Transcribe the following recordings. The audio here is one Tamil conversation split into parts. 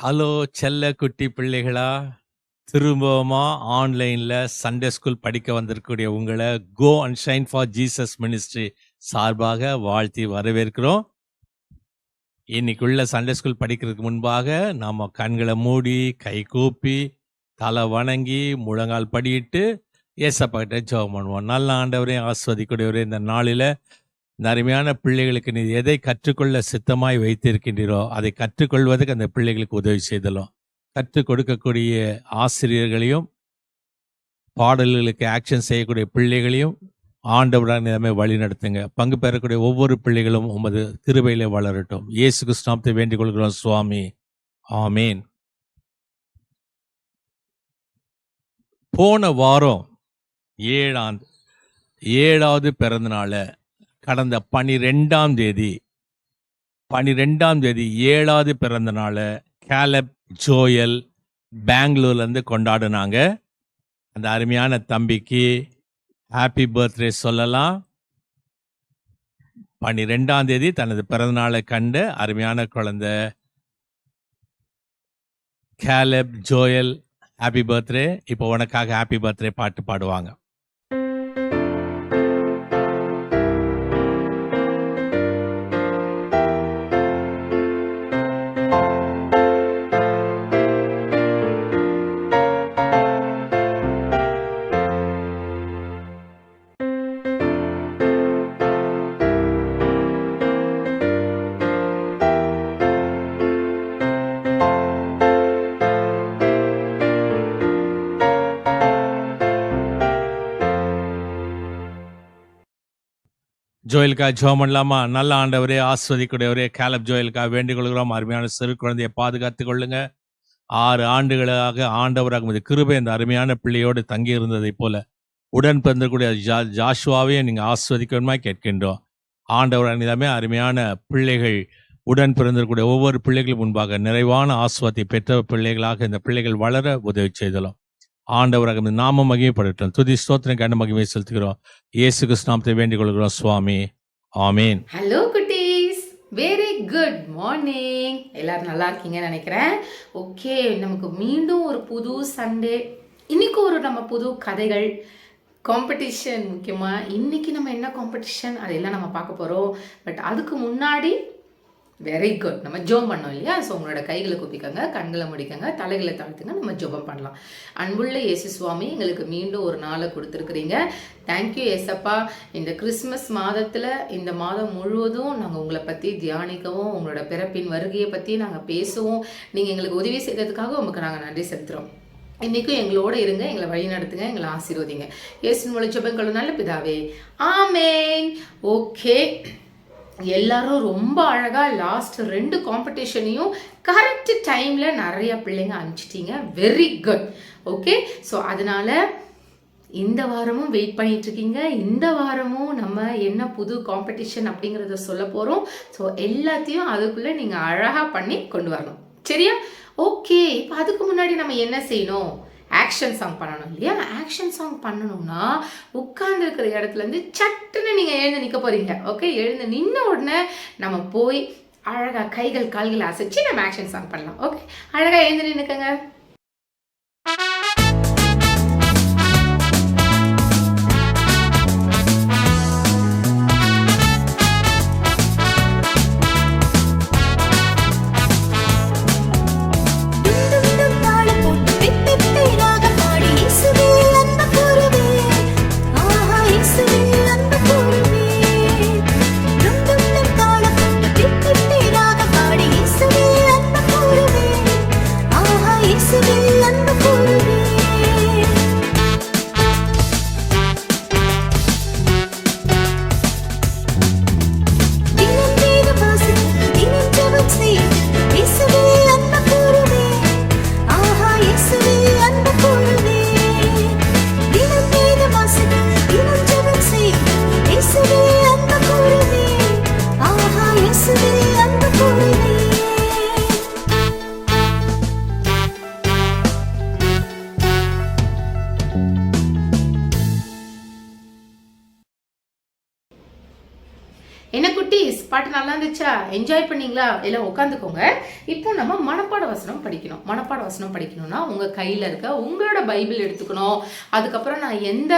ஹலோ செல்ல குட்டி பிள்ளைகளா, திரும்பவுமா ஆன்லைன்ல சண்டே ஸ்கூல் படிக்க வந்திருக்கக்கூடிய உங்களை Go and Shine for Jesus Ministry சார்பாக வாழ்த்தி வரவேற்கிறோம். இன்னைக்குள்ள சண்டே ஸ்கூல் படிக்கிறதுக்கு முன்பாக நாம கண்களை மூடி, கை கூப்பி, தலை வணங்கி, முழங்கால் படியிட்டு ஏசப்பா கிட்ட ஜெபம் பண்ணுவோம். நல்ல ஆண்டவரே, ஆஸ்வதிக்கூடியவரே, இந்த நாளில இந்த அருமையான பிள்ளைகளுக்கு நீ எதை கற்றுக்கொள்ள சித்தமாய் வைத்திருக்கின்றீரோ அதை கற்றுக்கொள்வதற்கு அந்த பிள்ளைகளுக்கு உதவி செய்தலும். கற்றுக் கொடுக்கக்கூடிய ஆசிரியர்களையும் பாடல்களுக்கு ஆக்ஷன் செய்யக்கூடிய பிள்ளைகளையும் ஆண்டவராக நிலைமை வழி நடத்துங்க. பங்கு பெறக்கூடிய ஒவ்வொரு பிள்ளைகளும் உமது கிருபையிலே வளரட்டும். இயேசு கிறிஸ்து நாமத்தை வேண்டிக் கொள்கிறோம் சுவாமி, ஆமேன். போன வாரம் ஏழாவது பிறந்த நாளை கடந்த 12ஆம் தேதி 7வது பிறந்த நாளை கேலப் ஜோயல் பெங்களூர்லேருந்து கொண்டாடினாங்க. அந்த அருமையான தம்பிக்கு ஹாப்பி பர்த்டே சொல்லலாம். 12ஆம் தேதி தனது பிறந்த நாளை கண்ட அருமையான குழந்தை கேலப் ஜோயல், ஹாப்பி பர்த்டே. இப்போ உனக்காக ஹாப்பி பர்த்டே பாட்டு பாடுவாங்க. ஜோயலுக்கா ஜெபம் பண்ணலாமா? நல்ல ஆண்டவரே, ஆஸ்வதிக்கூடியவரே, கேலப் ஜோயலுக்கா வேண்டிக் கொள்கிறோம். அருமையான சிறு குழந்தையை பாதுகாத்து கொள்ளுங்க. 6 ஆண்டுகளாக ஆண்டவராக இந்த கிருபை இந்த அருமையான பிள்ளையோடு தங்கி இருந்ததை போல உடன் பிறந்தக்கூடிய ஜாஷுவாவையும் நீங்கள் ஆஸ்வதிக்கணுமா கேட்கின்றோம். ஆண்டவராக நிலைமை அருமையான பிள்ளைகள் உடன் பிறந்திருக்கூடிய ஒவ்வொரு பிள்ளைகளும் முன்பாக நிறைவான ஆஸ்வாதத்தை பெற்ற பிள்ளைகளாக இந்த பிள்ளைகள் வளர உதவி செய்தலும். ஆண்டவராக நாம மகிமைப்படட்டும். துதி ஸ்தோத்திரம் கண்ட மகிமை செலுத்துகிறோம். இயேசு கிறிஸ்து நாமத்தை வேண்டிக் கொள்கிறோம் சுவாமி, ஆமேன். ஹலோ குட்டீஸ், வெரி குட் மார்னிங். எல்லாரும் நல்லா இருக்கீங்கன்னு நினைக்கிறேன். ஓகே, நமக்கு மீண்டும் ஒரு புது சண்டே. இன்னைக்கு நம்ம புது கதைகள், காம்படிஷன். முக்கியமாக இன்னைக்கு நம்ம என்ன காம்படிஷன் அதெல்லாம் நம்ம பார்க்க போகிறோம். பட் அதுக்கு முன்னாடி வெரி குட், நம்ம ஜோம் பண்ணோம் இல்லையா? ஸோ உங்களோட கைகளை குப்பிக்கங்க, கண்களை முடிக்கங்க, தலைகளை தாழ்த்துங்க, நம்ம ஜோபம் பண்ணலாம். அன்புள்ள இயேசு சுவாமி, எங்களுக்கு மீண்டும் ஒரு நாளை கொடுத்துருக்குறீங்க. தேங்க்யூ ஏசப்பா. இந்த கிறிஸ்மஸ் மாதத்தில் இந்த மாதம் முழுவதும் நாங்கள் உங்களை பற்றி தியானிக்கவும், உங்களோட பிறப்பின் வருகையை பற்றி நாங்கள் பேசுவோம். நீங்கள் எங்களுக்கு உதவி செய்ததுக்காக உங்களுக்கு நாங்கள் நன்றி செலுத்துகிறோம். இன்றைக்கும் எங்களோட இருங்க, எங்களை வழி நடத்துங்க, எங்களை ஆசீர்வதிங்க. இயேசுவின் மூலம் ஜெபம் நல்ல பிதாவே, ஆமேன். ஓகே, எல்லாரும் ரொம்ப அழகாக லாஸ்ட் 2 காம்படிஷனையும் கரெக்ட் டைமில் நிறைய பிள்ளைங்க அனுப்பிச்சிட்டிங்க. Very good. ஓகே, ஸோ அதனால் இந்த வாரமும் வெயிட் பண்ணிட்டு இருக்கீங்க. இந்த வாரமும் நம்ம என்ன புது காம்படிஷன் அப்படிங்கிறத சொல்ல போகிறோம். ஸோ எல்லாத்தையும் அதுக்குள்ளே நீங்கள் அழகாக பண்ணி கொண்டு வரணும், சரியா? ஓகே, இப்போ அதுக்கு முன்னாடி நம்ம என்ன செய்யணும்? ஆக்ஷன் சாங் பண்ணணும் இல்லையா? ஆக்ஷன் சாங் பண்ணணும்னா உட்கார்ந்துருக்கிற இடத்துலேருந்து சட்டுன்னு நீங்கள் எழுந்து நிற்க போகிறீங்க. ஓகே, எழுந்து நின்ன உடனே நம்ம போய் அழகாக கைகள் கால்களை அசைச்சு நம்ம ஆக்ஷன் சாங் பண்ணலாம். ஓகே, அழகாக எழுந்து நின்னுக்கங்க. Isso பாட்டு நல்லா இருந்துச்சா? என்ஜாய் பண்ணீங்களா? எல்லாம் உட்காந்துக்கோங்க. இப்போ நம்ம மனப்பாட வசனம் படிக்கணும். மனப்பாட வசனம் படிக்கணும்னா உங்கள் கையில் இருக்க உங்களோட பைபிள் எடுத்துக்கணும். அதுக்கப்புறம் நான் எந்த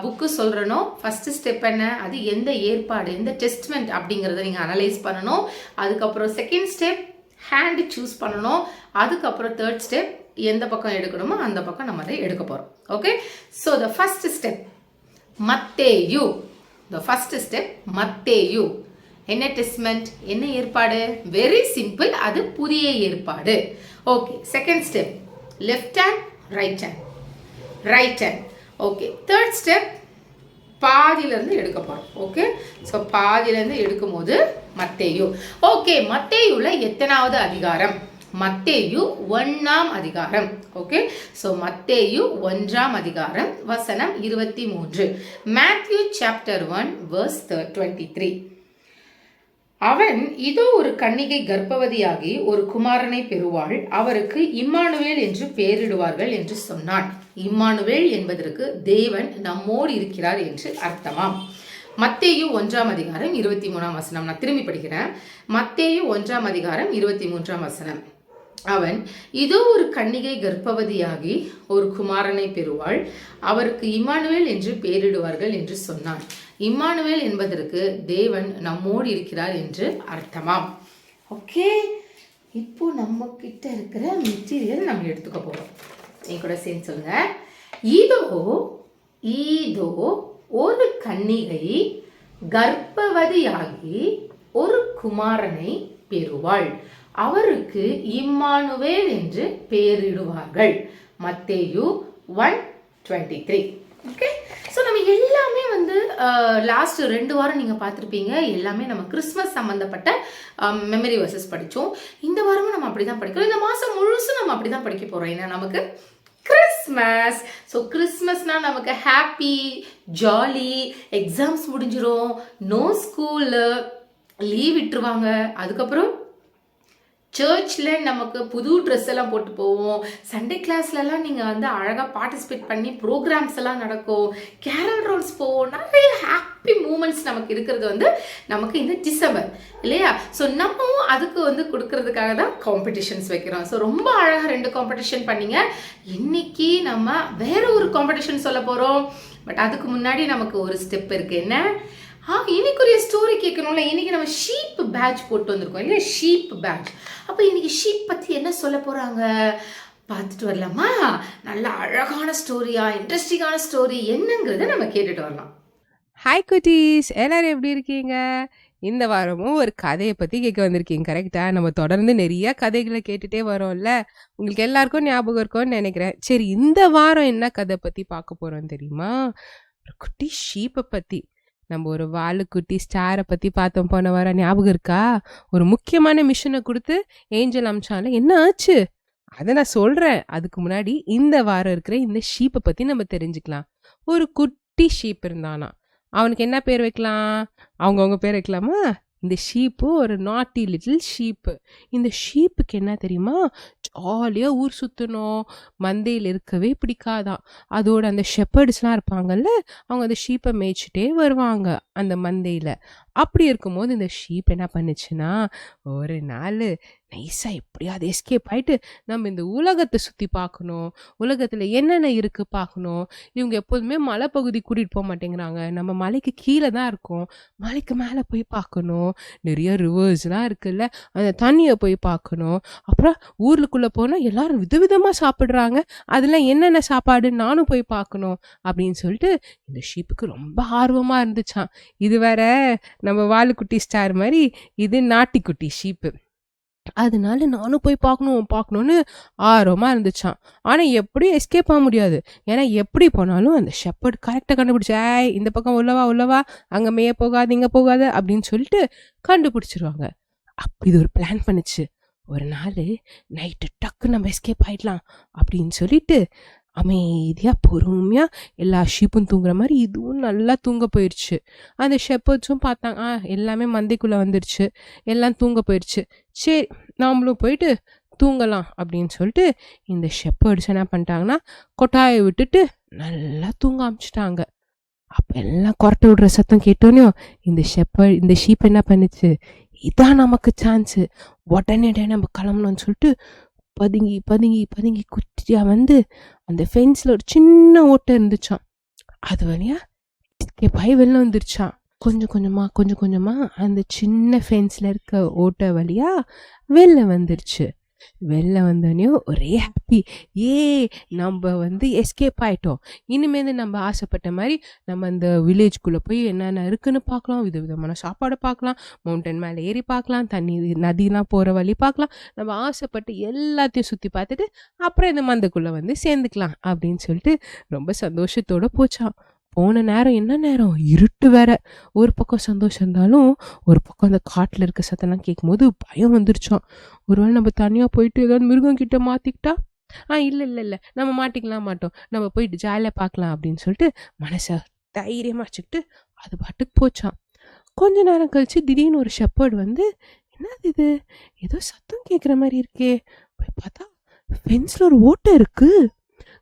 புக்கு சொல்கிறேனோ ஃபஸ்ட்டு ஸ்டெப் என்ன, அது எந்த ஏற்பாடு, எந்த டெஸ்ட்மெண்ட் அப்படிங்கிறத நீங்கள் அனலைஸ் பண்ணணும். அதுக்கப்புறம் செகண்ட் ஸ்டெப் ஹேண்டு சூஸ் பண்ணணும். அதுக்கப்புறம் தேர்ட் ஸ்டெப் எந்த பக்கம் எடுக்கணுமோ அந்த பக்கம் நம்ம அதை எடுக்க போகிறோம். Okay, so the first step மத்தேயு. த ஃபஸ்ட் ஸ்டெப் மத்தேயு. என்ன டெஸ்ட்மெண்ட், என்ன ஏற்பாடு? வெரி சிம்பிள், அது புதிய ஏற்பாடு. Okay, second step left hand right hand, right hand. Okay, third step பாதியிலேருந்து எடுக்க போகிறோம். ஓகே, ஸோ பாதியிலேருந்து எடுக்கும் போது மத்தேயு. ஓகே, மத்தேயுல எத்தனாவது அதிகாரம்? மத்தேயு 1ஆம் அதிகாரம். ஓகே, ஸோ மத்தேயு 1ஆம் அதிகாரம் வசனம் 23. Matthew chapter 1 verse 23. அவன் இதோ ஒரு கன்னிகை கர்ப்பவதியாகி ஒரு குமாரனை பெறுவாள், அவருக்கு இம்மானுவேல் என்று பெயரிடுவார்கள் என்று சொன்னான். இம்மானுவேல் என்பதற்கு தேவன் நம்மோடு இருக்கிறார் என்று அர்த்தமாம். மத்தேயு 1ஆம் அதிகாரம் 23ஆம் வசனம். நான் திரும்பி படிக்கிறேன். மத்தேயு 1ஆம் அதிகாரம் 23ஆம் வசனம். அவன் இதோ ஒரு கன்னிகை கர்ப்பவதியாகி ஒரு குமாரனை பெறுவாள், அவருக்கு இம்மானுவேல் என்று பெயரிடுவார்கள் என்று சொன்னான். இம்மானுவேல் என்பதற்கு தேவன் நம்மோடு இருக்கிறார் என்று அர்த்தமாம். ஓகே, இப்போ நம்ம கிட்ட இருக்கிற மெட்டீரியல் நம்ம எடுத்துக்க போறோம். என் கூட சேர்ந்து சொல்லுங்க. இதோ இதோ ஒரு கன்னிகை கர்ப்பவதியாகி ஒரு குமாரனை பெறுவாள், அவருக்கு இம்மானுவேல் என்று பெயரிடுவார்கள். மத்தேயு 1:23. ஓகே, ஸோ நம்ம எல்லாமே லாஸ்ட் 2 வாரம் நீங்கள் பார்த்துருப்பீங்க. எல்லாமே நம்ம கிறிஸ்மஸ் சம்மந்தப்பட்ட மெமரி வர்சஸ் படித்தோம். இந்த வாரமும் நம்ம அப்படி தான் படிக்கிறோம். இந்த மாதம் முழுசும் நம்ம அப்படி தான் படிக்க போகிறோம். ஏன்னா நமக்கு கிறிஸ்மஸ். ஸோ கிறிஸ்மஸ்னா நமக்கு ஹாப்பி, ஜாலி, எக்ஸாம்ஸ் முடிஞ்சிடும், நோ ஸ்கூலு, லீவ் விட்டுருவாங்க. அதுக்கப்புறம் சர்ச்சில் நமக்கு புது ட்ரெஸ் எல்லாம் போட்டு போவோம். சண்டே கிளாஸ்லலாம் நீங்கள் அழகாக பார்ட்டிசிபேட் பண்ணி ப்ரோக்ராம்ஸ் எல்லாம் நடக்கும், கேரல் ரவுண்ட்ஸ் போவோம். நிறைய ஹாப்பி மூமெண்ட்ஸ் நமக்கு இருக்கிறது நமக்கு இந்த டிசம்பர் இல்லையா? ஸோ நம்மவும் அதுக்கு கொடுக்கறதுக்காக தான் காம்படிஷன்ஸ் வைக்கிறோம். ஸோ ரொம்ப அழகாக 2 காம்படிஷன் பண்ணிங்க. இன்னைக்கு நம்ம வேற ஒரு காம்படிஷன் சொல்ல போகிறோம். பட் அதுக்கு முன்னாடி நமக்கு ஒரு ஸ்டெப் இருக்குது. என்ன? இன்னைக்குரிய ஸ்டோரி கேட்கணும்ல. இன்னைக்கு நம்ம ஷீப் பேட்ச் போட்டு வந்திருக்கோம் இல்லையா? Sheep patch. அப்போ இன்னைக்கு ஷீப் பற்றி என்ன சொல்ல போகிறாங்க பார்த்துட்டு வரலாமா? நல்ல அழகான ஸ்டோரியா, இன்ட்ரெஸ்டிங்கான ஸ்டோரி என்னங்கிறத நம்ம கேட்டுட்டு வரலாம். ஹாய் குட்டீஸ், எல்லாரும் எப்படி இருக்கீங்க? இந்த வாரமும் ஒரு கதையை பற்றி கேட்க வந்திருக்கீங்க, கரெக்டா? நம்ம தொடர்ந்து நிறைய கதைகளை கேட்டுகிட்டே வரோம்ல. உங்களுக்கு எல்லாருக்கும் ஞாபகம் இருக்கும்னு நினைக்கிறேன். சரி, இந்த வாரம் என்ன கதை பற்றி பார்க்க போகிறோம் தெரியுமா? ஒரு குட்டி ஷீப்பை பற்றி. நம்ம ஒரு வாலுக்குட்டி ஸ்டாரை பற்றி பார்த்தோம் போன வாரம், ஞாபகம் இருக்கா? ஒரு முக்கியமான மிஷனை கொடுத்து ஏஞ்சல் அம்சால என்ன ஆச்சு அதை நான் சொல்கிறேன். அதுக்கு முன்னாடி இந்த வாரம் இருக்கிற இந்த ஷீப்பை பற்றி நம்ம தெரிஞ்சுக்கலாம். ஒரு குட்டி ஷீப் இருந்தானா, அவனுக்கு என்ன பேர் வைக்கலாம்? அவங்கவுங்க பேர் வைக்கலாமா? இந்த ஷீப்பு ஒரு நாட்டி லிட்டில் ஷீப்பு. இந்த ஷீப்புக்கு என்ன தெரியுமா? ஜாலியாக ஊர் சுற்றணும், மந்தையில் இருக்கவே பிடிக்காதான். அதோட அந்த ஷெப்பர்ட்ஸ்லாம் இருப்பாங்கல்ல, அவங்க அந்த ஷீப்பை மேய்ச்சிட்டே வருவாங்க அந்த மந்தையில். அப்படி இருக்கும்போது இந்த ஷீப் என்ன பண்ணுச்சுன்னா, ஒரு நாள் நைஸாக எப்படியாவது எஸ்கேப் ஆகிட்டு நம்ம இந்த உலகத்தை சுற்றி பார்க்கணும், உலகத்தில் என்னென்ன இருக்குது பார்க்கணும். இவங்க எப்போதுமே மலைப்பகுதி கூட்டிகிட்டு போக மாட்டேங்கிறாங்க, நம்ம மலைக்கு கீழே தான் இருக்கோம், மலைக்கு மேலே போய் பார்க்கணும். நிறைய ரிவர்ஸ்லாம் இருக்குல்ல, அந்த தண்ணியை போய் பார்க்கணும். அப்புறம் ஊருக்குள்ளே போனால் எல்லாரும் விதவிதமாக சாப்பிட்றாங்க, அதெல்லாம் என்னென்ன சாப்பாடு நானும் போய் பார்க்கணும் அப்படின்னு சொல்லிட்டு இந்த ஷீப்புக்கு ரொம்ப ஆர்வமாக இருந்துச்சான். இது வேற நம்ம வாலுக்குட்டி ஸ்டார் மாதிரி, இது நாட்டிக்குட்டி ஷீப்பு. அதனால நானும் போய் பார்க்கணும்னு ஆர்வமாக இருந்துச்சான். ஆனால் எப்படியும் எஸ்கேப் ஆக முடியாது. ஏன்னா எப்படி போனாலும் அந்த ஷெப்பர்ட் கரெக்டாக கண்டுபிடிச்சி, இந்த பக்கம் உள்ளவா அங்கே மேய போகாது, இங்கே போகாது அப்படின்னு சொல்லிட்டு கண்டுபிடிச்சிருவாங்க. அப்போ இது ஒரு பிளான் பண்ணுச்சு. ஒரு நாள் நைட்டு டக்கு நம்ம எஸ்கேப் ஆகிடலாம் அப்படின்னு சொல்லிட்டு அமைதியாக பொறுமையாக எல்லா ஷீப்பும் தூங்குற மாதிரி இதுவும் நல்லா தூங்க போயிடுச்சு. அந்த ஷெப்பர்ட்ஸும் பார்த்தாங்க, எல்லாமே மந்தைக்குள்ளே வந்துருச்சு, எல்லாம் தூங்க போயிடுச்சு. சரி, நாமளும் போயிட்டு தூங்கலாம் அப்படின்னு சொல்லிட்டு இந்த ஷெப்பர்ட்ஸ் என்ன பண்ணிட்டாங்கன்னா, கொட்டாயை விட்டுட்டு நல்லா தூங்க ஆரம்பிச்சிட்டாங்க. அப்ப எல்லாம் கொரட்டை விடுற சத்தம் கேட்டோன்னே இந்த ஷீப் என்ன பண்ணுச்சு, இதான் நமக்கு சான்ஸ், உடனே நம்ம கிளம்பணும்னு சொல்லிட்டு பதுங்கி பதுங்கி பதுங்கி குட்டியா வந்து அந்த ஃபென்ஸ்ல ஒரு சின்ன ஓட்டை இருந்துச்சாம், அது வழியா பாய் வெளில வந்துருச்சான். கொஞ்சம் கொஞ்சமா அந்த சின்ன ஃபென்ஸ்ல இருக்க ஓட்டை வழியா வெளில வந்துருச்சு. வெளில வந்தோடனே ஒரே ஹாப்பி, நம்ம வந்து எஸ்கேப் ஆயிட்டோம். இனிமேல் நம்ம ஆசைப்பட்ட மாதிரி நம்ம அந்த வில்லேஜ்குள்ளே போய் என்னென்ன இருக்குன்னு பார்க்கலாம், விதவிதமான சாப்பாடு பார்க்கலாம், மவுண்டன் மேலே ஏறி பார்க்கலாம், நதிலாம் போகிற வழி பார்க்கலாம், நம்ம ஆசைப்பட்டு எல்லாத்தையும் சுற்றி பார்த்துட்டு அப்புறம் இந்த மந்தைக்குள்ளே வந்து சேர்ந்துக்கலாம் அப்படின்னு சொல்லிட்டு ரொம்ப சந்தோஷத்தோடு போச்சான். போன நேரம் என்ன நேரம், இருட்டு வேற. ஒரு பக்கம் சந்தோஷம் இருந்தாலும் ஒரு பக்கம் அந்த காட்டில் இருக்க சத்தம்லாம் கேட்கும்போது பயம் வந்துருச்சோம். ஒருவேளை நம்ம தனியாக போயிட்டு ஏதாவது மிருகம் கிட்ட மாற்றிக்கிட்டா, இல்லை நம்ம மாட்டிக்கலாம் மாட்டோம், நம்ம போயிட்டு ஜாலியாக பார்க்கலாம் அப்படின்னு சொல்லிட்டு மனசை தைரியமாக வச்சுக்கிட்டு அது பாட்டுக்கு போச்சான். கொஞ்ச நேரம் கழிச்சு திடீர்னு ஒரு ஷெப்பர்டு வந்து, என்னது இது, ஏதோ சத்தம் கேட்குற மாதிரி இருக்கே, போய் பார்த்தா ஃபென்ஸில் ஒரு ஓட்டை இருக்கு.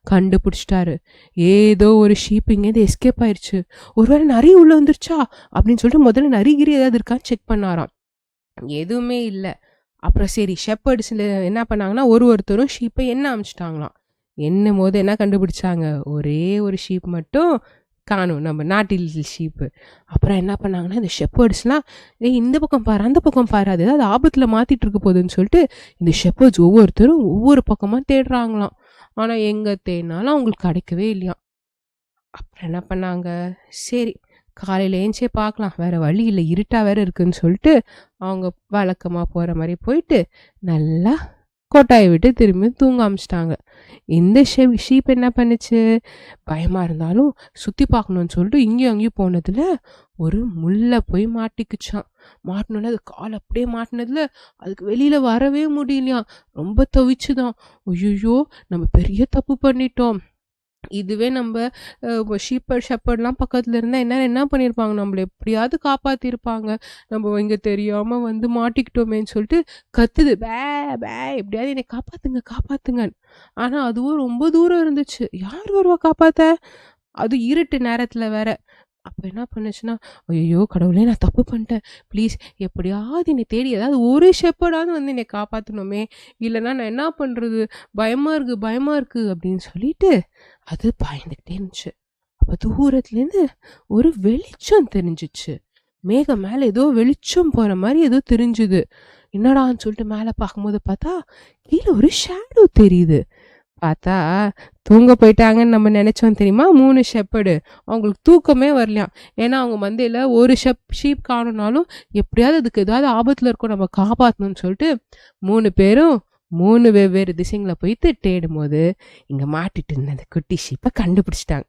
கண்டுபிடிச்சிட்டாரு, ஏதோ ஒரு ஷீப் இங்கேருந்து எஸ்கேப் ஆயிடுச்சு, ஒருவேளை நரி உள்ள வந்துருச்சா அப்படின்னு சொல்லிட்டு முதல்ல நரிகிரி ஏதாவது இருக்கான்னு செக் பண்ணாராம். எதுவுமே இல்லை. அப்புறம் சரி ஷெப்பர்ட்ஸில் என்ன பண்ணாங்கன்னா ஒருத்தரும் ஷீப்பை அமைச்சிட்டாங்களாம். என்னும் போது என்ன கண்டுபிடிச்சாங்க, ஒரே ஒரு ஷீப் மட்டும் காணும், நம்ம நாட்டில் ஷீப்பு. அப்புறம் என்ன பண்ணாங்கன்னா இந்த ஷெப்பர்ட்ஸ்லாம், இந்த பக்கம் பாரு அந்த பக்கம் பாரு, அது ஏதாவது ஆபத்தில் மாற்றிட்டு இருக்க போகுதுன்னு சொல்லிட்டு இந்த ஷெப்பர்ட்ஸ் ஒவ்வொருத்தரும் ஒவ்வொரு பக்கமாக தேடுறாங்களாம். ஆனால் எங்கே தேடினாலும் அவங்களுக்கு கிடைக்கவே இல்லையா. அப்புறம் என்ன பண்ணாங்க, சரி காலையில் ஏஞ்சே பார்க்கலாம், வேறு வழி இல்லை, இருட்டாக வேறு இருக்குன்னு சொல்லிட்டு அவங்க வழக்கமாக போகிற மாதிரி போயிட்டு நல்லா கொட்டாயை விட்டு திரும்பி தூங்க ஆரம்பிச்சிட்டாங்க. இந்த ஷீப் என்ன பண்ணுச்சு, பயமாக இருந்தாலும் சுற்றி பார்க்கணுன்னு சொல்லிட்டு இங்கேயும் அங்கேயும் போனதில் ஒரு முள்ளை போய் மாட்டிக்குச்சான். மாட்டினோன்னே அது கால் அப்படியே மாட்டினதுல அதுக்கு வெளியில் வரவே முடியலையாம். ரொம்ப தவிச்சுதான், ஐயோ நம்ம பெரிய தப்பு பண்ணிட்டோம். இதுவே நம்ம ஷெப்பர்ட்லாம் பக்கத்தில் இருந்தால் என்ன பண்ணியிருப்பாங்க, நம்மளை எப்படியாவது காப்பாற்றிருப்பாங்க. நம்ம இங்கே தெரியாமல் வந்து மாட்டிக்கிட்டோமேன்னு சொல்லிட்டு கத்துது, பே பே எப்படியாவது என்னை காப்பாற்றுங்கன்னு. ஆனால் அதுவும் ரொம்ப தூரம் இருந்துச்சு, யார் வருவா காப்பாற்ற, அது இருட்டு நேரத்தில் வேற. அப்போ என்ன பண்ணுச்சுன்னா, ஐயோ கடவுளே நான் தப்பு பண்ணிட்டேன், ப்ளீஸ் எப்படியாவது என்னை தேடி ஏதாவது ஒரு ஷெப்பர்டாவது வந்து என்னை காப்பாற்றணுமே, இல்லைன்னா நான் என்ன பண்ணுறது, பயமாக இருக்குது அப்படின்னு சொல்லிட்டு அது பயந்துக்கிட்டே இருந்துச்சு. அப்போ தூரத்துலேருந்து ஒரு வெளிச்சம் தெரிஞ்சிச்சு, மேகம் மேலே ஏதோ வெளிச்சம் போகிற மாதிரி ஏதோ தெரிஞ்சுது. என்னடான்னு சொல்லிட்டு மேலே பார்க்கும்போது பார்த்தா கீழே ஒரு ஷேடோ தெரியுது. பார்த்தா தூங்க போயிட்டாங்கன்னு நம்ம நினைச்சோம் தெரியுமா, 3 ஷெப்பர்டு. அவங்களுக்கு தூக்கமே வரலையாம். ஏன்னா அவங்க மந்தையில் ஒரு ஷீப் காணுனாலும் எப்படியாவது அதுக்கு ஏதாவது ஆபத்தில் இருக்கும், நம்ம காப்பாற்றணும்னு சொல்லிட்டு 3 பேரும் 3 வெவ்வேறு திசைங்களை போயிட்டு தேடும் போது இங்கே மாட்டிட்டு இருந்த குட்டி ஷீப்பை கண்டுபிடிச்சிட்டாங்க.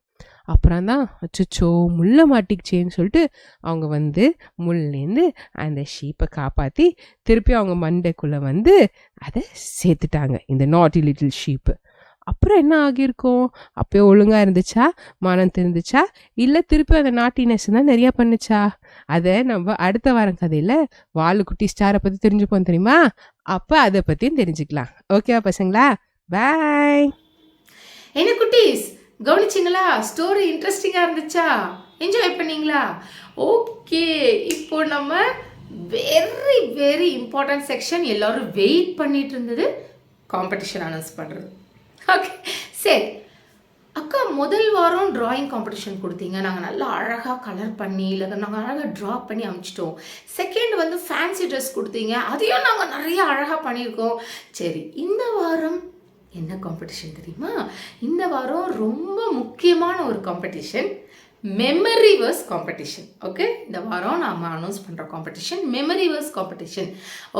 அப்புறம் தான் அச்சோ முள்ளை மாட்டிக்கிச்சேன்னு சொல்லிட்டு அவங்க வந்து முள்லேருந்து அந்த ஷீப்பை காப்பாற்றி திருப்பி அவங்க மண்டைக்குள்ளே வந்து அதை சேர்த்துட்டாங்க, இந்த நாட்டி லிட்டில் ஷீப்பு. அப்புறம் என்ன ஆகியிருக்கும், அப்போயே ஒழுங்காக இருந்துச்சா, மனம் தெரிஞ்சிச்சா, இல்லை திருப்பி அந்த நாட்டினஸ் தான் நிறையா பண்ணுச்சா? அதை நம்ம அடுத்த வாரம் கதையில் வாலுக்குட்டி ஸ்டாரை பற்றி தெரிஞ்சுப்போம் தெரியுமா, அப்போ அதை பற்றியும் தெரிஞ்சுக்கலாம். ஓகேவா பசங்களா, பாய். என்ன குட்டீஸ் கவனிச்சிங்களா, ஸ்டோரி இன்ட்ரெஸ்டிங்காக இருந்துச்சா, என்ஜாய் பண்ணீங்களா? ஓகே, இப்போ நம்ம வெரி வெரி இம்பார்ட்டன்ட் செக்ஷன், எல்லோரும் வெயிட் பண்ணிட்டு இருந்தது, காம்படிஷன் அனௌன்ஸ் பண்ணுறது. ஓகே சரி அக்கா, முதல் வாரம் ட்ராயிங் காம்படிஷன் கொடுத்தீங்க, நாங்கள் நல்லா அழகாக கலர் பண்ணி இல்லை நாங்கள் அழகாக ட்ரா பண்ணி அனுப்பிச்சிட்டோம். செகண்ட் வந்து ஃபேன்சி ட்ரெஸ் கொடுத்தீங்க, அதையும் நாங்கள் நிறைய அழகாக பண்ணியிருக்கோம். சரி, இந்த வாரம் என்ன காம்படிஷன் தெரியுமா? இந்த வாரம் ரொம்ப முக்கியமான ஒரு competition, memory verse competition. Okay, இந்த வாரம் நாம் அனௌன்ஸ் பண்ணுற competition memory verse competition.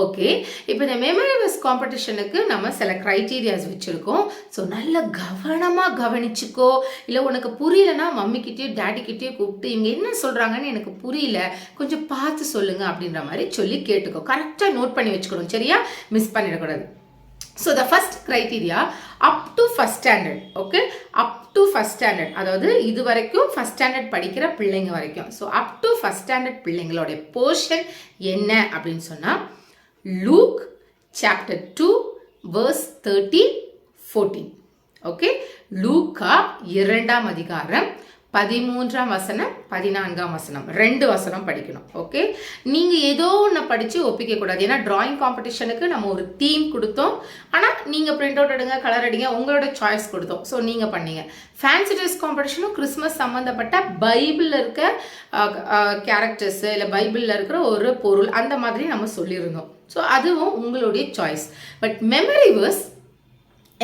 Okay, இப்போ இந்த மெமரி வேர்ஸ் காம்படிஷனுக்கு நம்ம சில க்ரைட்டீரியாஸ் வச்சுருக்கோம். ஸோ நல்ல கவனமாக கவனிச்சுக்கோ. இல்லை உனக்கு புரியலன்னா மம்மிக்கிட்டேயோ டேடிக்கிட்டேயோ கூப்பிட்டு இவங்க என்ன சொல்கிறாங்கன்னு எனக்கு புரியல, கொஞ்சம் பார்த்து சொல்லுங்கள் அப்படின்ற மாதிரி சொல்லி கேட்டுக்கோ. கரெக்டாக நோட் பண்ணி வச்சுக்கணும், சரியா? மிஸ் பண்ணிடக்கூடாது. So the first criteria up to first standard. Okay, up to first standard, அதாவது இது வரைக்கும் ஃபஸ்ட் ஸ்டாண்டர்ட் படிக்கிற பிள்ளைங்க வரைக்கும். So up to first standard பிள்ளைங்களுடைய போர்ஷன் என்ன அப்படின்னு சொன்னால், லூக் சாப்டர் 2 verse 13-14. ஓகே, லூக்கா 2ஆம் அதிகாரம் 13ஆம் வசனம் 14ஆம் வசனம் 2 வசனம் படிக்கணும். ஓகே, நீங்கள் ஏதோ ஒன்று படித்து ஒப்பிக்கக்கூடாது. ஏன்னா டிராயிங் காம்படிஷனுக்கு நம்ம ஒரு தீம் கொடுத்தோம், ஆனால் நீங்கள் பிரிண்ட் அவுட் எடுங்க, கலர் அடிங்க, உங்களோட சாய்ஸ் கொடுத்தோம். ஸோ நீங்கள் பண்ணீங்க. ஃபேன்சி ட்ரெஸ் காம்படிஷனும் கிறிஸ்மஸ் சம்மந்தப்பட்ட பைபிளில் இருக்க கேரக்டர்ஸு இல்லை பைபிளில் இருக்கிற ஒரு பொருள் அந்த மாதிரி நம்ம சொல்லியிருந்தோம். ஸோ அதுவும் உங்களுடைய சாய்ஸ். பட் மெமரி வேர்ஸ்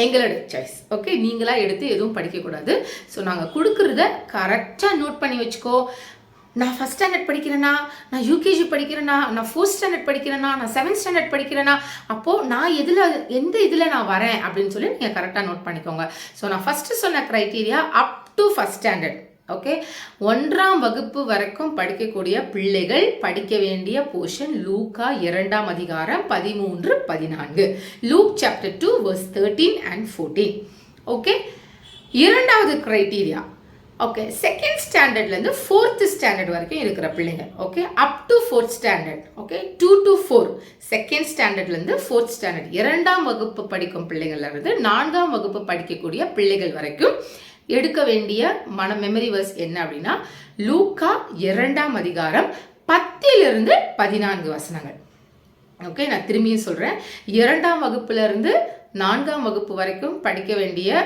எங்களோட சாய்ஸ். ஓகே, நீங்களாக எடுத்து எதுவும் படிக்கக்கூடாது. ஸோ நாங்கள் கொடுக்குறத கரெக்டாக நோட் பண்ணி வச்சுக்கோ. நான் ஃபஸ்ட் ஸ்டாண்டர்ட் படிக்கிறேன்னா, நான் யூகேஜி படிக்கிறேன்னா, நான் 4th ஸ்டாண்டர்ட் படிக்கிறேன்னா, நான் 7th ஸ்டாண்டர்ட் படிக்கிறேன்னா, அப்போது நான் எந்த இதில் நான் வரேன் அப்படின்னு சொல்லி நீங்கள் கரெக்டாக நோட் பண்ணிக்கோங்க. ஸோ நான் ஃபஸ்ட்டு சொன்ன criteria up to 1st standard. Okay, 1ஆம் வகுப்பு வரைக்கும் படிக்கக்கூடிய பிள்ளைகள் படிக்க வேண்டிய போர்ஷன் லூக்கா 2ஆம் அதிகாரம் 13-14. Luke chapter 2 verse 13 and 14. Okay, இரண்டாவது கிரைட்டீரியா, ஓகே, 2nd ஸ்டாண்டர்ட்லேருந்து 4th ஸ்டாண்டர்ட் வரைக்கும் இருக்கிற பிள்ளைங்க. Okay, up to 4th standard. Okay, 2 to 4 2nd ஸ்டாண்டர்ட்லேருந்து 4th ஸ்டாண்டர்ட் 2ஆம் வகுப்பு படிக்கும் பிள்ளைகள்லேருந்து 4ஆம் வகுப்பு படிக்கக்கூடிய பிள்ளைகள் வரைக்கும் எடுக்க வேண்டிய மெமரி வேர்ஸ் என்ன அப்படின்னா லூக்கா 2ஆம் அதிகாரம் 10-14 வசனங்கள். ஓகே, நான் திரும்பியும் சொல்கிறேன். 2ஆம் வகுப்புலேருந்து 4ஆம் வகுப்பு வரைக்கும் படிக்க வேண்டிய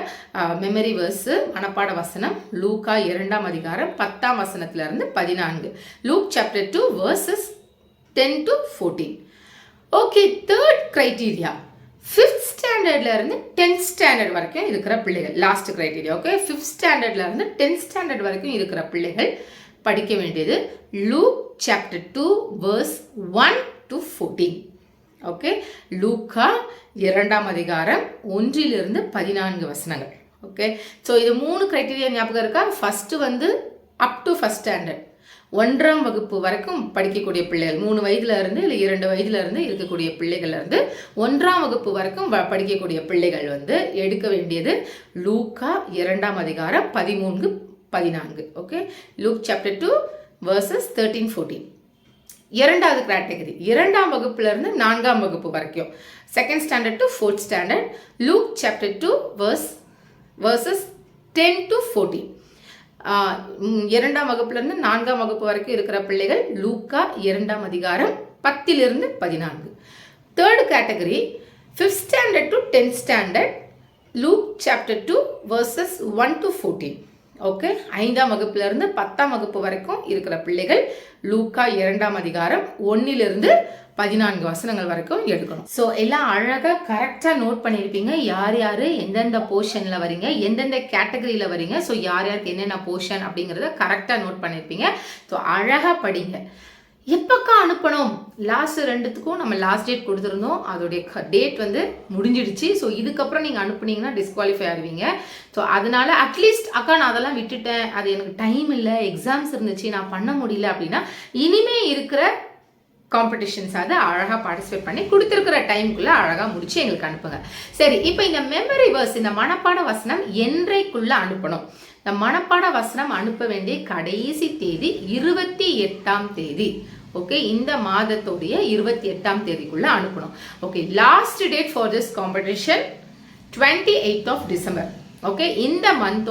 மெமரி வேர்ஸு மனப்பாட வசனம் லூக்கா 2ஆம் அதிகாரம் 10ஆம் வசனத்திலிருந்து 14. Luke chapter 2 verses 10 to 14. Okay, third criteria 5th ஸ்டாண்டர்ட்லேருந்து 10th ஸ்டாண்டர்ட் வரைக்கும் இருக்கிற பிள்ளைகள். Last criteria. ஓகே, 5th ஸ்டாண்டர்ட்லேருந்து 10th ஸ்டாண்டர்ட் வரைக்கும் இருக்கிற பிள்ளைகள் படிக்க வேண்டியது Luke chapter 2 verse 1 to 14. Okay, லூக்கா 2ஆம் அதிகாரம் 1-14 வசனங்கள். ஓகே, ஸோ இது 3 க்ரைட்டீரியா ஞாபகம் இருக்கா? ஃபஸ்ட்டு வந்து அப் டு 1st ஸ்டாண்டர்ட் 1ஆம் வகுப்பு வரைக்கும் படிக்கக்கூடிய பிள்ளைகள் 3 வயதுல இருந்து இல்லை 2 வயதுல இருந்து இருக்கக்கூடிய பிள்ளைகள்ல இருந்து 1ஆம் வகுப்பு வரைக்கும் படிக்கக்கூடிய பிள்ளைகள் வந்து எடுக்க வேண்டியது லூக்கா 2ஆம் அதிகாரம் 13-14. Okay, look chapter 2 verses 13-14. இரண்டாவது கேட்டகரி 2ஆம் வகுப்புல இருந்து 4ஆம் வகுப்பு வரைக்கும் 2nd standard to 4th standard look chapter 2 verses 10 to 14. 2ஆம் வகுப்புலேருந்து 4ஆம் வகுப்பு வரைக்கும் இருக்கிற பிள்ளைகள் லூக்கா 2ஆம் அதிகாரம் 10-14. Third category 5th standard to 10th standard look chapter 2 verses 1 to 14. Okay, 5ஆம் வகுப்புலேருந்து 10ஆம் வகுப்பு வரைக்கும் இருக்கிற பிள்ளைகள் லூக்கா 2ஆம் அதிகாரம் 1-14 வசனங்கள் வரைக்கும் எடுக்கணும். ஸோ எல்லாம் அழகாக கரெக்டாக நோட் பண்ணியிருப்பீங்க. யார் யார் எந்தெந்த போர்ஷனில் வரீங்க, எந்தெந்த கேட்டகரியில் வரீங்க, ஸோ யார் யாருக்கு என்னென்ன போர்ஷன் அப்படிங்கிறத கரெக்டாக நோட் பண்ணியிருப்பீங்க. ஸோ அழகாக படிங்க. எப்போக்கா அனுப்பணும்? லாஸ்ட் 2த்துக்கும் நம்ம லாஸ்ட் டேட் கொடுத்துருந்தோம். அதோடைய டேட் வந்து முடிஞ்சிடுச்சு. ஸோ இதுக்கப்புறம் நீங்கள் அனுப்புனீங்கன்னா டிஸ்குவாலிஃபை ஆகுவீங்க. ஸோ அதனால அட்லீஸ்ட் அக்கா நான் அதெல்லாம் விட்டுட்டேன், அது எனக்கு டைம் இல்லை, எக்ஸாம்ஸ் இருந்துச்சு, நான் பண்ண முடியல அப்படின்னா இனிமே இருக்கிற காம்படிஷன்ஸ் அதை அழகாக பார்ட்டிசிபேட் பண்ணி கொடுத்துருக்கிற டைமுக்குள்ளே அழகாக முடிச்சு எங்களுக்கு அனுப்புங்க. சரி, இப்போ இந்த மெமரி வேர்ஸ் இந்த மனப்பாட வசனம் என்றைக்குள்ளே அனுப்பணும்? இந்த மனப்பாட வசனம் அனுப்ப வேண்டிய கடைசி தேதி 28ஆம் தேதி. ஓகே, இந்த மாதத்துடைய 28ஆம் தேதிக்குள்ளே அனுப்பணும். Okay, last date for this competition 28th of December. Okay, இந்த மந்த்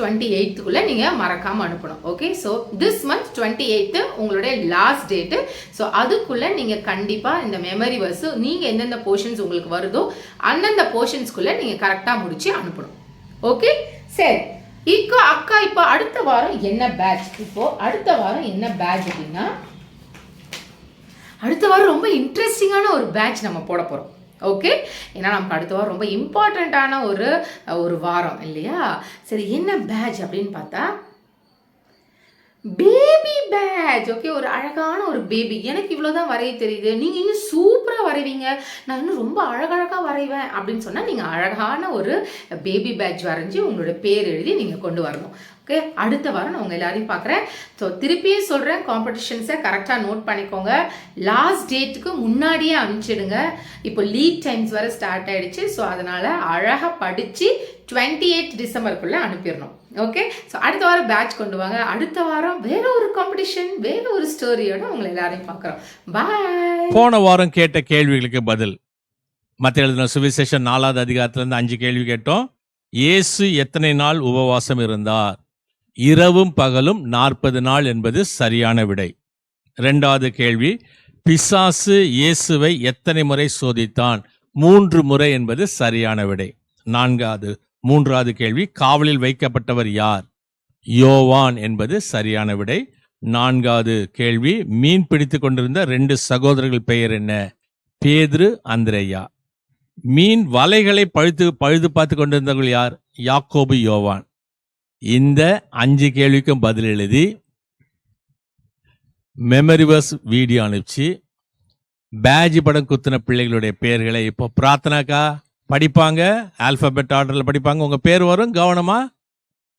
28க்குள்ளே நீங்கள் மறக்காமல் அனுப்பணும். Okay, so this month 28th உங்களுடைய லாஸ்ட் டேட்டு. ஸோ அதுக்குள்ளே நீங்கள் கண்டிப்பாக இந்த மெமரி வேர்ஸு நீங்கள் எந்தெந்த போர்ஷன்ஸ் உங்களுக்கு வருதோ அந்தந்த போர்ஷன்ஸ்குள்ளே நீங்கள் கரெக்டாக முடித்து அனுப்பணும். ஓகே, சரி. இப்போ அடுத்த வாரம் என்ன பேட்ச்? அடுத்த வாரம் என்ன பேட்ச் அப்படின்னா அடுத்த வாரம் ரொம்ப இன்ட்ரெஸ்டிங்கான ஒரு பேட்ச் நம்ம போட போகிறோம். ஓகே, ஏன்னா நமக்கு அடுத்த வாரம் ரொம்ப இம்பார்ட்டண்ட்டான ஒரு வாரம் இல்லையா? சரி, என்ன பேட்ச் அப்படின்னு பார்த்தா பேபி பேட்ச். ஓகே, ஒரு அழகான ஒரு பேபி. எனக்கு இவ்வளோதான் வரைய தெரியுது, நீங்கள் இன்னும் சூப்பராக வரைவீங்க, நான் இன்னும் ரொம்ப அழகழகாக வரைவேன் அப்படின்னு சொன்னால் நீங்கள் அழகான ஒரு பேபி பேட்ச் வரைஞ்சி உங்களோட பேர் எழுதி நீங்கள் கொண்டு வரணும். ஓகே, அடுத்த வாரம் நான் உங்கள் எல்லாரையும் பார்க்குறேன். ஸோ திருப்பியும் சொல்கிறேன், காம்படிஷன்ஸை கரெக்டாக நோட் பண்ணிக்கோங்க. லாஸ்ட் டேட்டுக்கு முன்னாடியே அனுப்பிச்சிடுங்க. இப்போ லீட் டைம்ஸ் வரை ஸ்டார்ட் ஆகிடுச்சு. ஸோ அதனால் அழகாக படித்து 28 டிசம்பருக்குள்ளே அனுப்பிடணும். ஓகே, ஸோ அடுத்த வாரம் பேட்ச் கொண்டு வாங்க. அடுத்த வாரம் வேற ஒரு காம்படிஷன், வேற ஒரு ஸ்டோரியோட உங்களை எல்லாரையும் பார்க்குறோம். பாய். போன வாரம் கேட்ட கேள்விகளுக்கு பதில். மத்திய எழுதின சுவிசேஷம் 4ஆவது அதிகாரத்திலிருந்து 5 கேள்வி கேட்டோம். இயேசு எத்தனை நாள் உபவாசம் இருந்தார்? இரவும் பகலும் 40 நாள் என்பது சரியான விடை. 2வது கேள்வி, பிசாசு இயேசுவை எத்தனை முறை சோதித்தான்? 3 முறை என்பது சரியான விடை. 3வது கேள்வி, காவலில் வைக்கப்பட்டவர் யார்? யோவான் என்பது சரியான விடை. 4வது கேள்வி, மீன் பிடித்துக் கொண்டிருந்த 2 சகோதரர்கள் பெயர் என்ன? பேதுரு, அந்திரேயா. மீன் வலைகளை பழுது பார்த்து கொண்டிருந்தவர்கள் யார்? யாக்கோபு, யோவான். இந்த 5 கேள்விக்கும் பதில் எழுதி மெமரி வர்ஸ் வீடியோ அனுப்பிச்சு பேட்ஜ் படம் குத்தின பிள்ளைகளுடைய பெயர்களை இப்போ பிரார்த்தனாக்கா படிப்பாங்க, ஆல்பபெட் ஆர்டர்ல படிப்பாங்க. உங்க பேர் வரும், கவனமா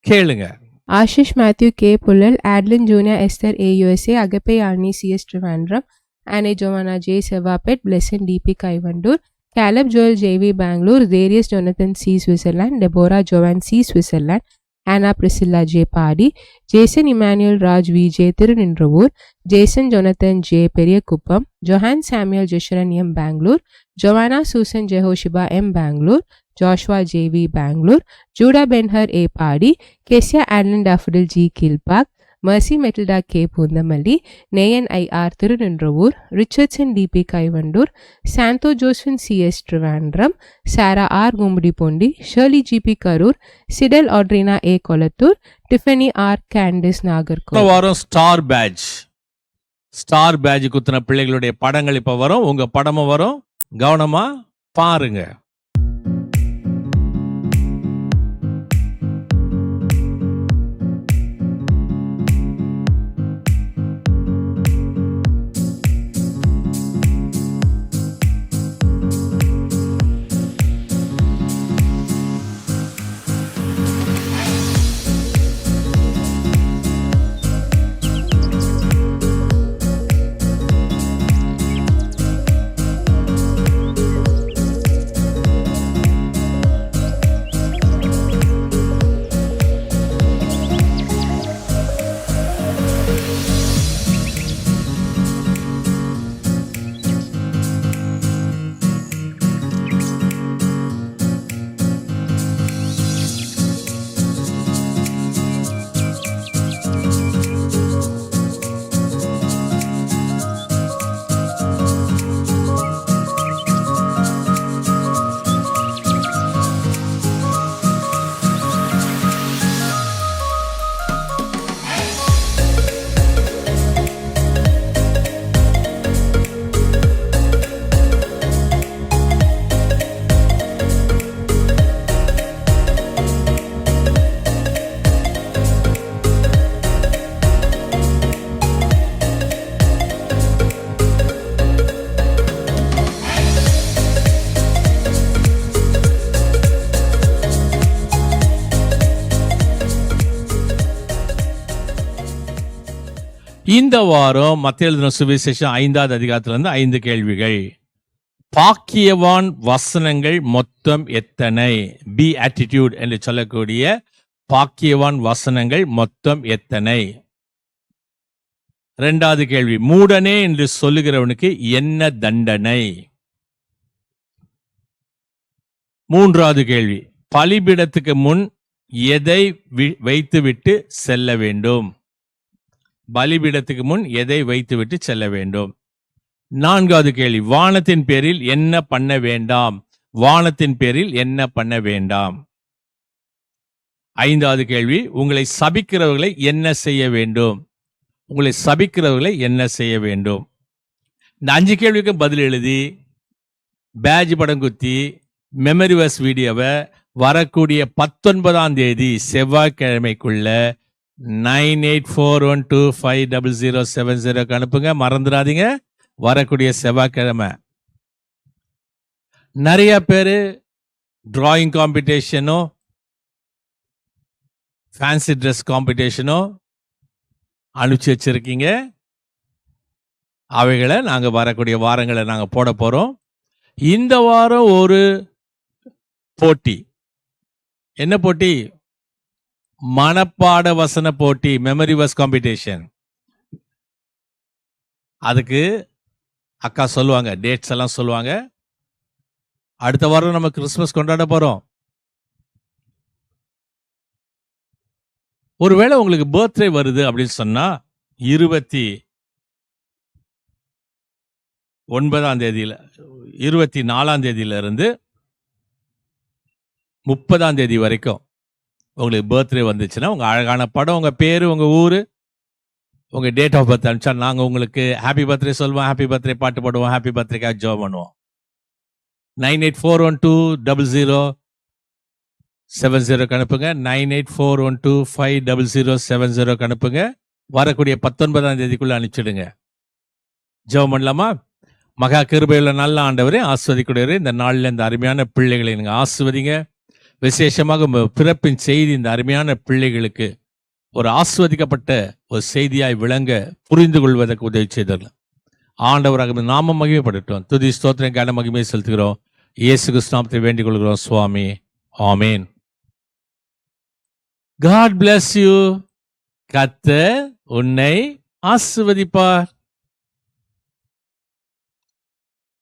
கேளுங்க. Ashish Mathew K Pullal, Adlin junior Esther AUSA, Agape Arnie CS Trivandrum, Anne Joanna J Sevapet, Blesson DP Kaivandur, Caleb Joel JV Bangalore, Darius Jonathan C Switzerland, Deborah Joan C Switzerland, Anna Priscilla J Padi, Jason Emmanuel Raj VJ Thirunindravur, Jason Jonathan J Periyakuppam, Johan Samuel Jeshurun M Bangalore, Joanna Susan Jehoshiba M Bangalore, Joshua JV Bangalore, Judah Benhur A Padi, Keziah Adlin Daffodil G Kilpauk, mercy Matilda K Poonamallee, Nayan IR Thirunindravur, Richardson DP Kaivandur, Santo Joswin CS Trivandrum, Sarah R Gummidipoondi, Shirley GP Karur, Sidal Adrina A Kolathur, Tiffany R Candice Nagercoil. வாரம் ஸ்டார் பேட்ஜ் குத்தின பிள்ளைகளுடைய படங்கள் இப்ப வரும். உங்க படமும் வரும், கவனமா பாருங்க. இந்த வாரம் மத்தேயு எழுதின சுவிசேஷம் 5வது அதிகாரத்திலிருந்து 5 கேள்விகள். பாக்கியவான் வசனங்கள் மொத்தம் எத்தனை? பி ஆட்டிடியூட் என்று சொல்லக்கூடிய பாக்கியவான் வசனங்கள் மொத்தம் எத்தனை? 2வது கேள்வி, மூடனே என்று சொல்லுகிறவனுக்கு என்ன தண்டனை? 3வது கேள்வி, பலிபீடத்துக்கு முன் எதை வைத்துவிட்டு செல்ல வேண்டும்? பலிபீடத்துக்கு முன் எதை வைத்துவிட்டு செல்ல வேண்டும்? 4வது கேள்வி, வானத்தின் பேரில் என்ன பண்ண வேண்டாம்? வானத்தின் பேரில் என்ன பண்ண வேண்டாம்? 5வது கேள்வி, உங்களை சபிக்கிறவர்களை என்ன செய்ய வேண்டும்? உங்களை சபிக்கிறவர்களை என்ன செய்ய வேண்டும்? இந்த 5 கேள்விக்கு பதில் எழுதி பேட்ஜ் படம் குத்தி மெமரி வர்ஸ் வீடியோவை வரக்கூடிய 19ஆம் தேதி செவ்வாய்க்கிழமைக்குள்ள 9841250070 அனுப்புங்க. மறந்துடாதீங்க, வரக்கூடிய செவ்வாய்க்கிழமை. நிறைய பேரு டிராயிங் காம்படிஷனோ ஃபேன்சி ட்ரெஸ் காம்படிஷனோ அனுப்பிச்சு வச்சிருக்கீங்க. அவைகளை நாங்க வரக்கூடிய வாரங்களை நாங்க போட போறோம். இந்த வாரம் ஒரு போட்டி. என்ன போட்டி? மனப்பாட வசன போட்டி, மெமரி வர்ஸ் காம்படிஷன். அதுக்கு அக்கா சொல்லுவாங்க, டேட்ஸ் எல்லாம் சொல்லுவாங்க. அடுத்த வாரம் நம்ம கிறிஸ்துமஸ் கொண்டாட போறோம். ஒருவேளை உங்களுக்கு பர்த்டே வருது அப்படின்னு சொன்னா 29ஆம் தேதியில 24ஆம் தேதியில இருந்து 30ஆம் தேதி வரைக்கும் உங்களுக்கு பர்த்டே வந்துச்சுன்னா உங்க அழகான படம், உங்க பேரு, உங்க ஊரு, உங்க டேட் ஆஃப் பர்த் அனுப்பிச்சா நாங்க உங்களுக்கு ஹாப்பி பர்த்டே சொல்லுவோம், ஹாப்பி பர்த்டே பாட்டு பாடுவோம், ஹாப்பி பர்த்டேக்காக ஜெபம் பண்ணுவோம். 98412070 அனுப்புங்க. 9841250070 அனுப்புங்க. வரக்கூடிய 19ஆம் தேதிக்குள்ள அனுப்பிச்சிடுங்க. ஜெபம் பண்ணலாமா? மகா கிருபையுள்ள நல்ல ஆண்டவரே, ஆஸ்வதிக்கூடியவரே, இந்த நாளில் இந்த அருமையான பிள்ளைகளை நீங்க ஆஸ்வதிங்க. விசேஷமாக பிறப்பின் செய்தி இந்த அருமையான பிள்ளைகளுக்கு ஒரு ஆஸ்வதிக்கப்பட்ட ஒரு செய்தியாய் விளங்க புரிந்து கொள்வதற்கு உதவி செய்தரலாம். ஆண்டவராக நாமம் மகிமைப்படட்டும். துதி ஸ்தோத்திரம் கன மகிமை செலுத்துகிறோம். இயேசு கிறிஸ்து நாமத்தை வேண்டிக் கொள்கிறோம் சுவாமி. ஆமேன். God bless you. கர்த்தர் உன்னை ஆசீர்வதிப்பார்.